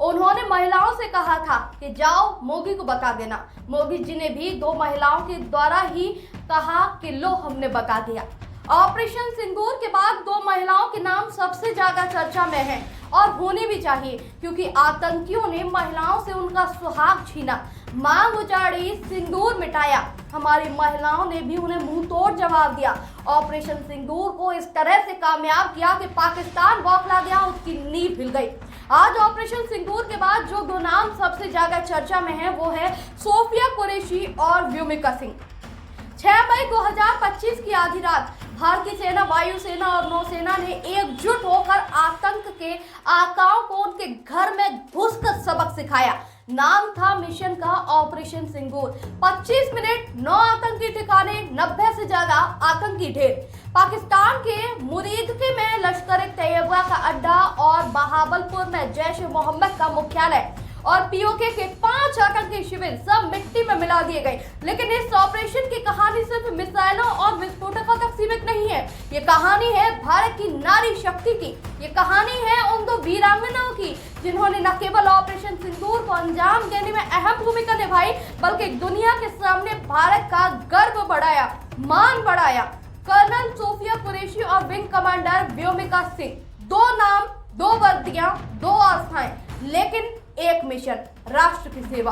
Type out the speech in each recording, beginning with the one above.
उन्होंने महिलाओं से कहा था कि जाओ मोगी को बता देना। मोगी जी ने भी 2 महिलाओं के द्वारा ही कहा कि लो हमने बता दिया। ऑपरेशन सिंदूर के बाद 2 महिलाओं के नाम सबसे ज्यादा चर्चा में हैं और होने भी चाहिए, क्योंकि आतंकियों ने महिलाओं से उनका सुहाग छीना, मांग उजाड़ी, सिंदूर मिटाया। हमारी महिलाओं ने भी उन्हें मुंह तोड़ जवाब दिया। ऑपरेशन सिंदूर को इस तरह से कामयाब किया कि पाकिस्तान बौखला गया, उसकी नींव हिल गई। आज ऑपरेशन सिंदूर के बाद जो 2 नाम सबसे ज्यादा चर्चा में है वो है सोफिया कुरैशी और व्योमिका सिंह। 6 मई 2025 की आधी रात भारतीय सेना, वायुसेना और नौसेना ने एकजुट होकर आतंक के आकाओं को उनके घर में घुसकर सबक सिखाया। नाम था मिशन का ऑपरेशन सिंदूर। 25 मिनट, 9 आतंकी ठिकाने, 90 से ज्यादा आतंकी ढेर। पाकिस्तान के मुरीदके में लश्कर-ए-तैयबा का अड्डा और बहावलपुर में जैश-ए-मोहम्मद का मुख्यालय और पीओके के 5 आतंकी शिविर सब मिट्टी में मिला दिए गए। लेकिन इस ऑपरेशन की कहानी सिर्फ मिसाइलों और विस्फोटकों तक सीमित नहीं है। ये कहानी है भारत की नारी शक्ति की। ये कहानी है उन 2 वीरांगनाओं की जिन्होंने न केवल ऑपरेशन सिंदूर को अंजाम देने में अहम भूमिका निभाई, बल्कि दुनिया के सामने भारत का गर्व बढ़ाया, मान बढ़ाया। कर्नल सोफिया कुरैशी और विंग कमांडर व्योमिका सिंह। 2 नाम, 2 वर्दियां, 2 आस्थाएं, लेकिन एक मिशन, राष्ट्र की सेवा।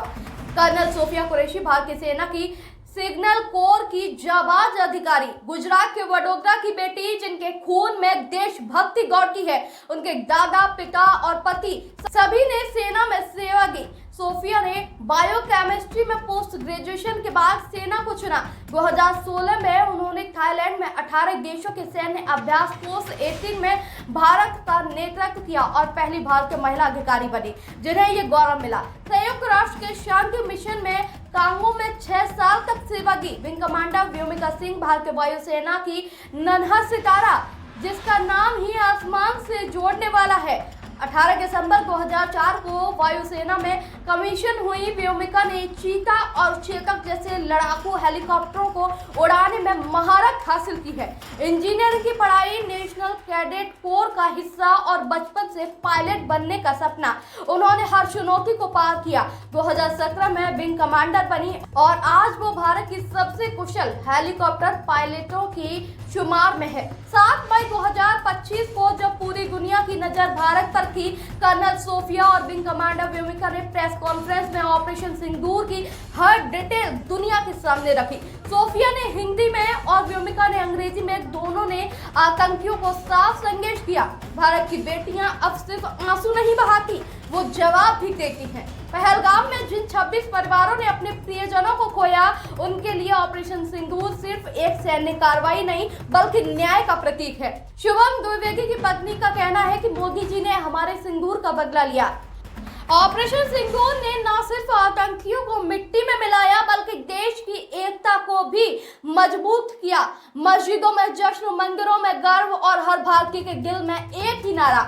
कर्नल सोफिया कुरैशी भारतीय सेना की सिग्नल कोर की जाबाज अधिकारी, गुजरात के वडोदरा की बेटी जिनके खून में देशभक्ति दौड़ती है। उनके दादा, पिता और पति सभी ने सेना में सेवा की। सोफिया ने बायोकेमिस्ट्री में पोस्ट ग्रेजुएशन के बाद सेना को चुना। 2016 में उन्होंने थाईलैंड में 18 देशों के सैन्य अभ्यास पोस्ट 18 में भारत का नेतृत्व किया और पहली भारतीय महिला अधिकारी बनी जिन्हें ये गौरव मिला। संयुक्त राष्ट्र के शांति मिशन में कांगो में 6 साल तक सेवा की। विंग कमांडर व्योमिका सिंह भारतीय वायुसेना की नन्हा सितारा, जिसका नाम ही आसमान से जोड़ने वाला है। 18 दिसंबर 2004 को वायुसेना में कमीशन हुई व्योमिका ने चीता और चेतक जैसे लड़ाकू हेलीकॉप्टरों को उड़ाने में महारत हासिल की है। इंजीनियरिंग की पढ़ाई, नेशनल कैडेट कोर का हिस्सा और बचपन से पायलट बनने का सपना, उन्होंने हर चुनौती को पार किया। 2017 में विंग कमांडर बनी और आज वो भारत की सबसे कुशल हेलीकॉप्टर पायलटों की शुमार में है। 7 मई 2025 को जब पूरी दुनिया की नजर भारत पर थी, कर्नल सोफिया और विंग कमांडर व्योमिका ने प्रेस कॉन्फ्रेंस में ऑपरेशन सिंदूर की हर डिटेल दुनिया के सामने रखी। सोफिया ने हिंदी में और व्योमिका ने अंग्रेजी में, दोनों ने आतंकियों को साफ संदेश दिया। भारत की बेटियां अब सिर्फ आंसू नहीं बहाती, वो जवाब भी देती हैं। पहलगाम में जिन 26 परिवारों ने अपने प्रियजनों को खोया, उनके लिए ऑपरेशन सिंदूर सिर्फ एक सैन्य कार्रवाई नहीं बल्कि न्याय का प्रतीक है। शुभम द्विवेदी की पत्नी का कहना है कि मोदी जी ने हमारे सिंदूर का बदला लिया। ऑपरेशन सिंदूर ने न सिर्फ आतंकियों को मिट्टी में मिलाया बल्कि देश की एकता को भी मजबूत किया। मस्जिदों में जश्न, मंदिरों में गर्व और हर भारतीय के दिल में एक ही नारा,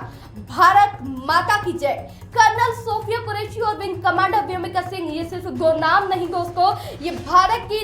भारत माता की जय। कर्नल सोफिया कुरैशी और विंग कमांडर व्योमिका सिंह, ये सिर्फ 2 नाम नहीं दोस्तों, ये भारत की